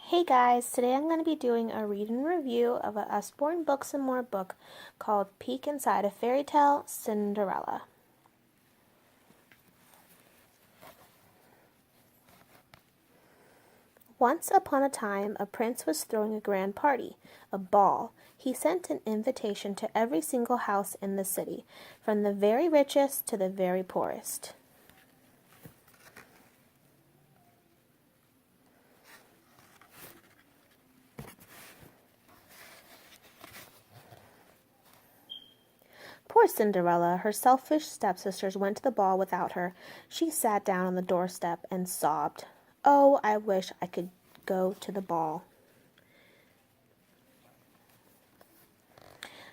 Hey guys, today I'm going to be doing a read and review of a Usborne Books and More book called Peek Inside a Fairytale Cinderella. Once upon a time, a prince was throwing a grand party, a ball. He sent an invitation to every single house in the city, from the very richest to the very poorest. Poor Cinderella, her selfish stepsisters went to the ball without her. She sat down on the doorstep and sobbed. "Oh, I wish I could go to the ball."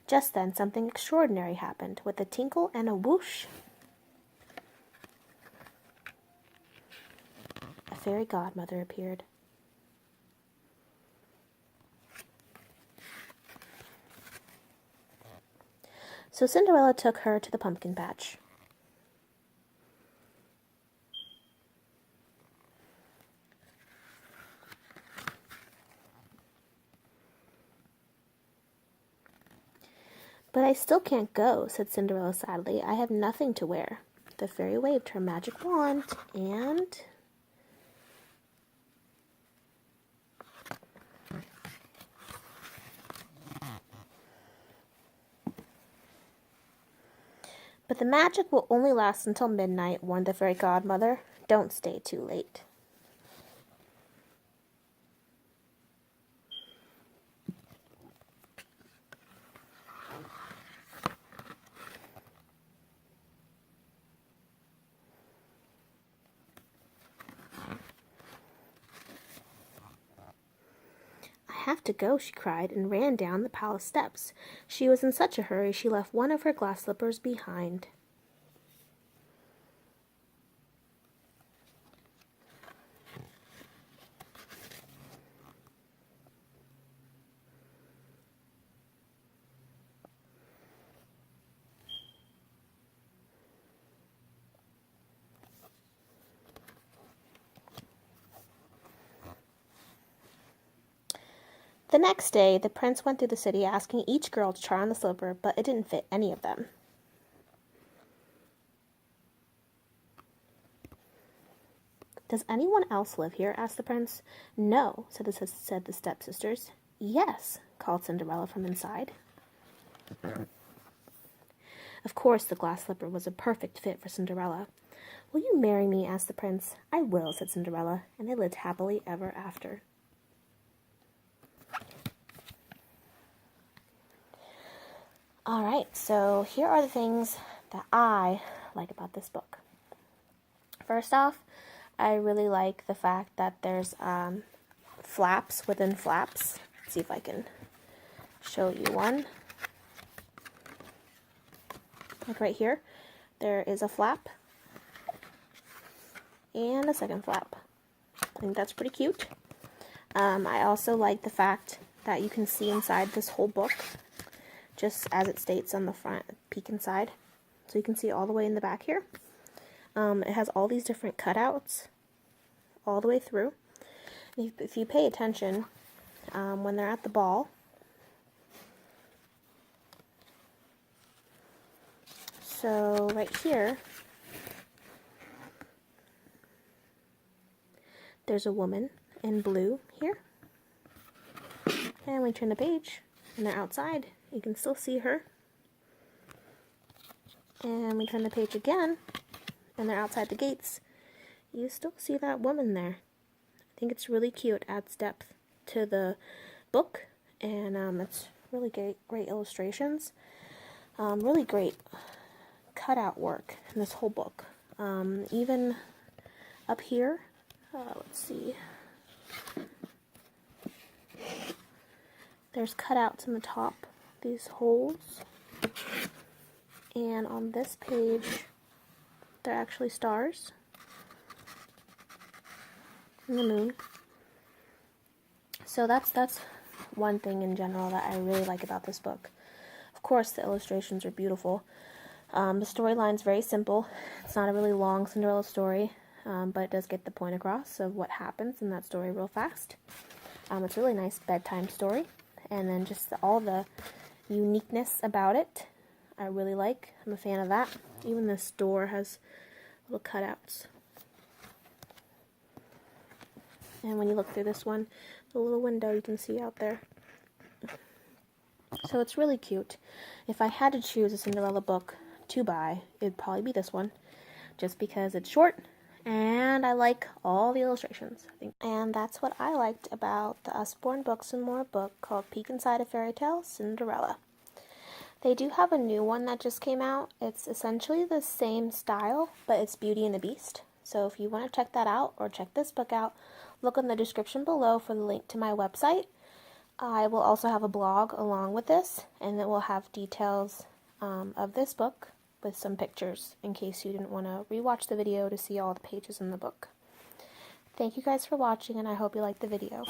Just then something extraordinary happened. With a tinkle and a whoosh, a fairy godmother appeared. So Cinderella took her to the pumpkin patch. "But I still can't go," said Cinderella sadly. "I have nothing to wear." The fairy waved her magic wand and... "But the magic will only last until midnight," warned the fairy godmother. "Don't stay too late." "I have to go," she cried, and ran down the palace steps. She was in such a hurry she left one of her glass slippers behind. The next day, the prince went through the city asking each girl to try on the slipper, but it didn't fit any of them. "Does anyone else live here?" asked the prince. "No," said the stepsisters. "Yes," called Cinderella from inside. Of course, the glass slipper was a perfect fit for Cinderella. "Will you marry me?" asked the prince. "I will," said Cinderella, and they lived happily ever after. Alright, so here are the things that I like about this book. First off, I really like the fact that there's flaps within flaps. Let's see if I can show you one. Like right here, there is a flap and a second flap. I think that's pretty cute. I also like the fact that you can see inside this whole book, just as it states on the front, peek inside. So you can see all the way in the back here. It has all these different cutouts all the way through. If you pay attention, when they're at the ball, so right here, there's a woman in blue here. And we turn the page, and they're outside. You can still see her. And we turn the page again, and they're outside the gates. You still see that woman there. I think it's really cute. It adds depth to the book, and it's really great illustrations. Really great cutout work in this whole book. Even up here, let's see. There's cutouts in the top, these holes. And on this page, they're actually stars. And the moon. So that's one thing in general that I really like about this book. Of course, the illustrations are beautiful. The storyline's very simple. It's not a really long Cinderella story, but it does get the point across of what happens in that story real fast. It's a really nice bedtime story, and then just all the uniqueness about it I really like. I'm a fan of that. Even this door has little cutouts. And when you look through this one, the little window you can see out there. So it's really cute. If I had to choose a Cinderella book to buy, it'd probably be this one, just because it's short and I like all the illustrations, I think. And that's what I liked about the Usborne Books and More book called Peek Inside a Fairytale Cinderella. They do have a new one that just came out. It's essentially the same style, but it's Beauty and the Beast. So if you want to check that out or check this book out, look in the description below for the link to my website. I will also have a blog along with this, and it will have details of this book with some pictures in case you didn't want to rewatch the video to see all the pages in the book. Thank you guys for watching, and I hope you liked the video.